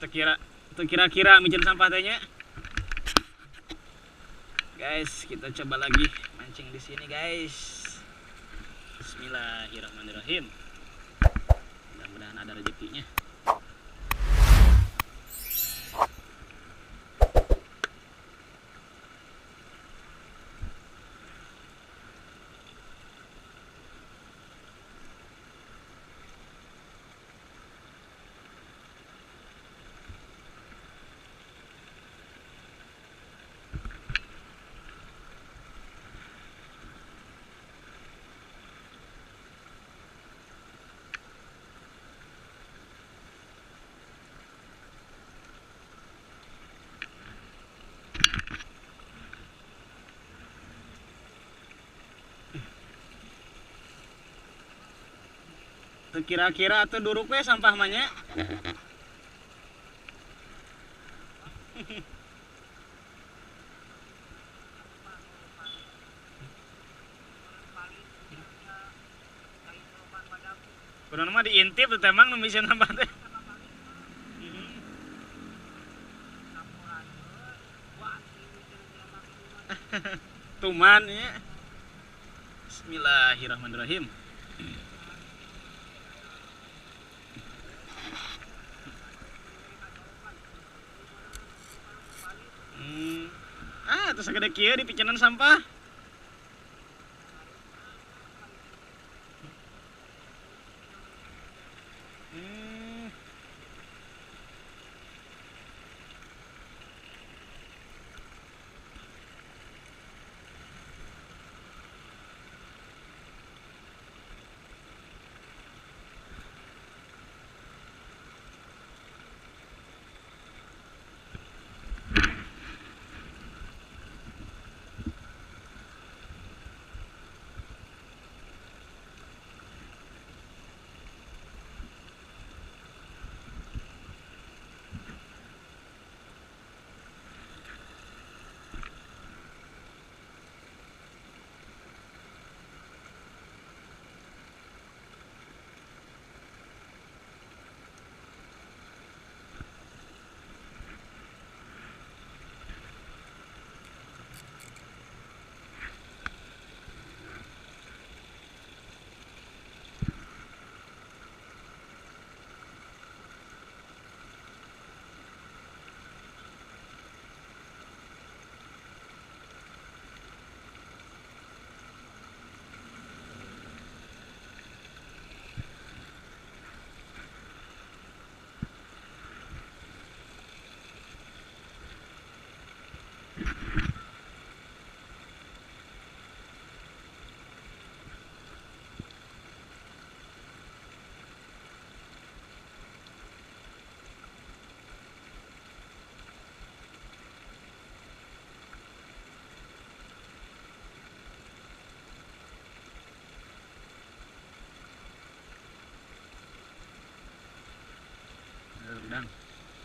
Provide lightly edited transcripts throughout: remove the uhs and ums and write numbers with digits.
kira-kira micin sampah tehnya. Guys, kita coba lagi mancing di sini, guys. Bismillahirrahmanirrahim. Mudah-mudahan ada rezekinya. Kira-kira tuh duruk we sampah mahnya. Kurang mah diintip tuh temang nu micin sampah teh. Tuman ya. Bismillahirrahmanirrahim. Terus segede kieu di picenan sampah.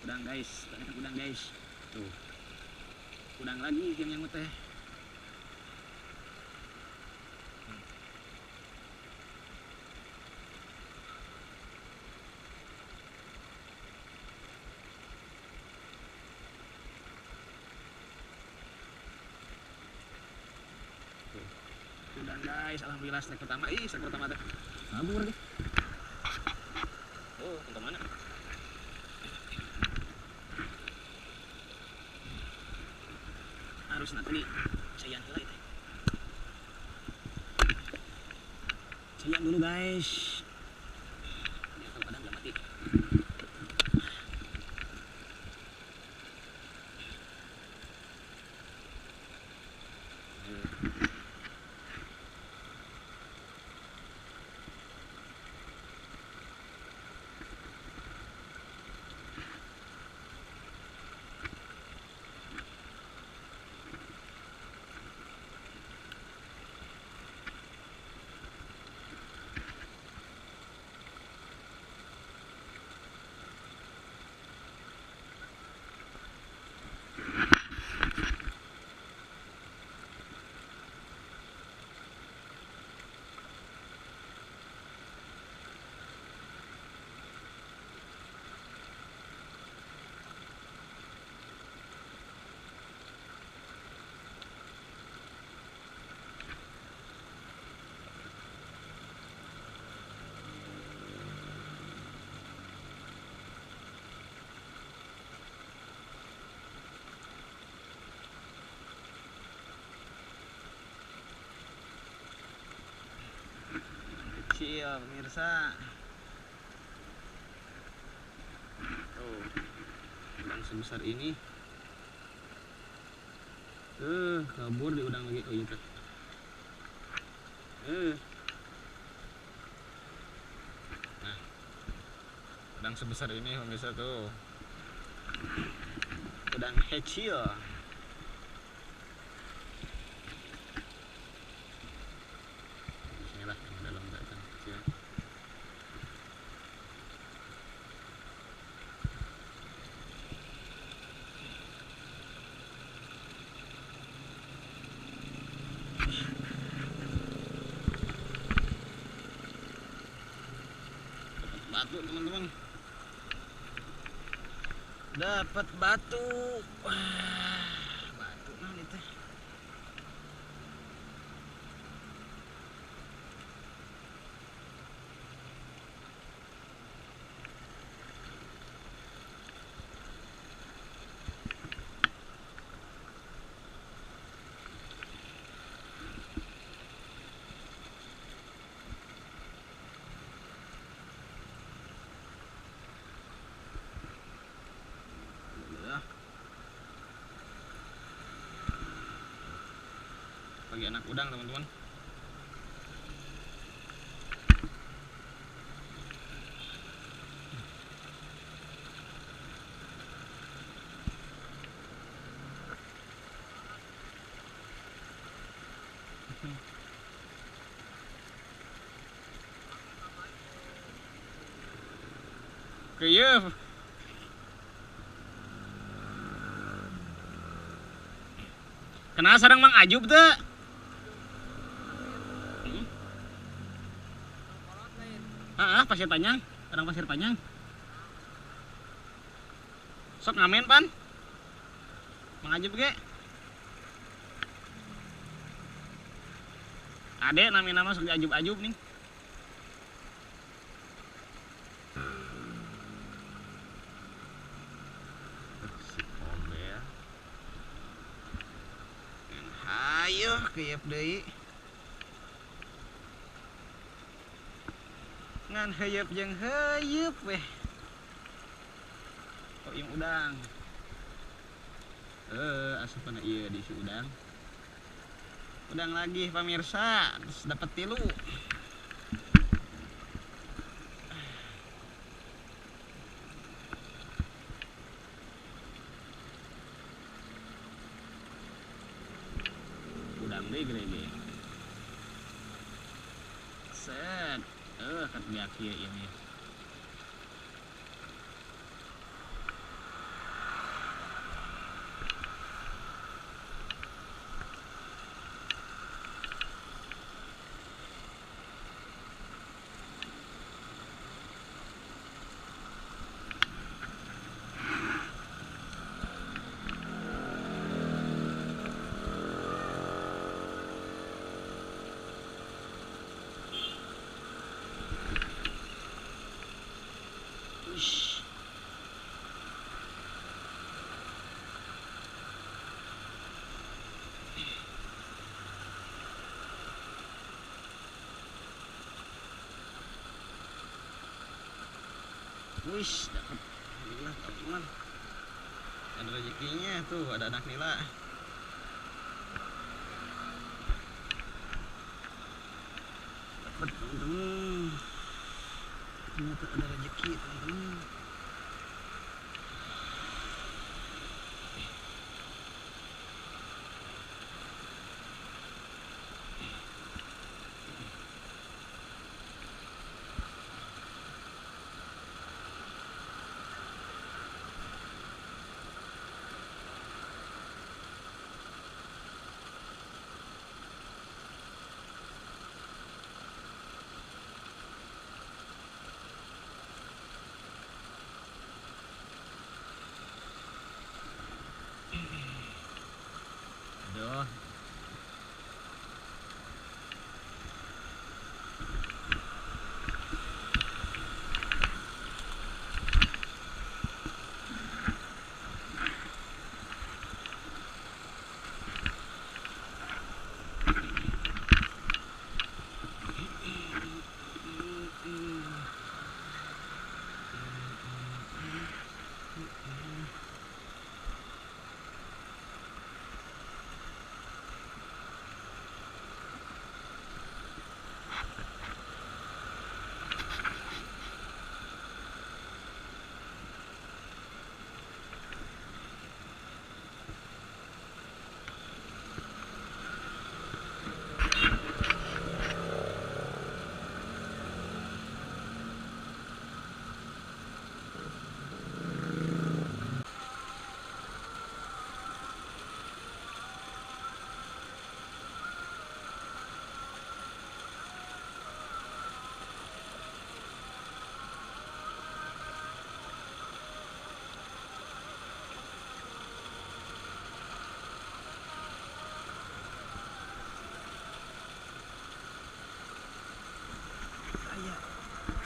Udang guys, ternyata udang guys. Tuh, udang lagi yang teh. Udang guys, alhamdulillah strike pertama. Strike pertama teh. Kabur deh. Oh, ke mana? Harus nanti sayang heula teh. Sayang dulu guys. Ternyata kadang udah mati. kecil pemirsa. Tuh, udang sebesar ini. Kabur di udang lagi. Oh iya teh. Nah, udang sebesar ini pemirsa tuh. Udang kecil. Inilah yang dalam udang kecil. Batu teman-teman, dapat batu. Wah, batu nah itu. Bagi anak udang teman-teman. Kayef. Kenal sarang Mang Ajub teh? Pasir Panjang, orang Pasir Panjang. Sok ngamen pan? Mang Ajub ge. Ade nama sok diajub-ajub nih. Si Obel. Hayo keyep deui. Ngan heuyeub jeung heuyeub weh. Oh yang udang. Asupan ieu diisi udang. Udang lagi pemirsa, terus dapat tilu. Udang deh gede. Set, kan biak ieu ini. Wih, dapat. Alhamdulillah teman-teman. Ada rezekinya tuh, ada anak nila. Dapat teman-teman. Ternyata ada rezeki teman-teman.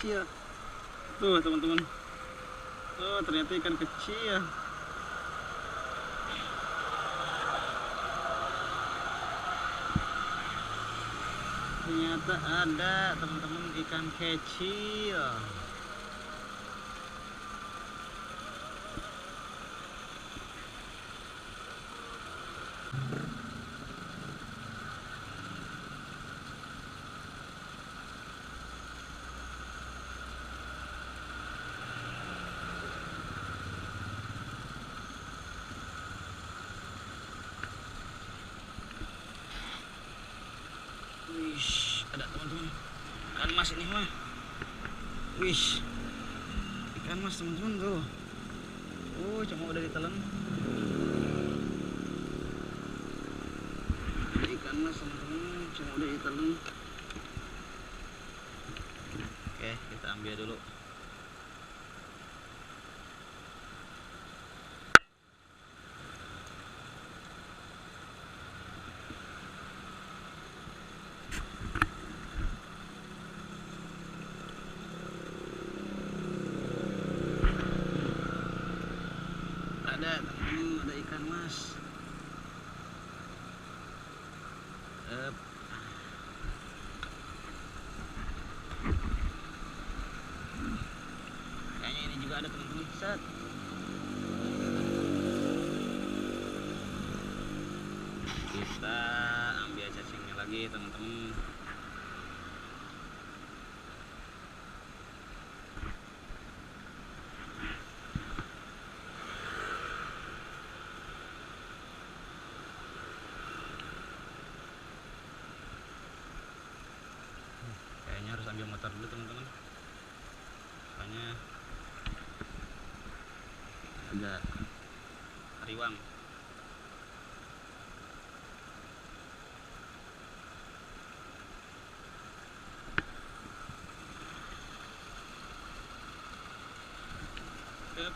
kecil. Tuh teman-teman, oh ternyata ikan kecil. Ternyata ada teman-teman ikan kecil. Wih, ada teman-teman. Ikan mas ini mah. Wih, ikan mas teman-teman tuh. Oh, cuma udah ditelan. Ada ikan mas teman-teman, cuma udah ditelan. Oke, kita ambil dulu. Ada teman-teman, ada ikan mas. Kayaknya ini juga ada teman-teman. Set. Kita ambil cacingnya lagi teman-teman. Kayaknya harus ambil motor dulu teman-teman, soalnya agak riwang. Yep.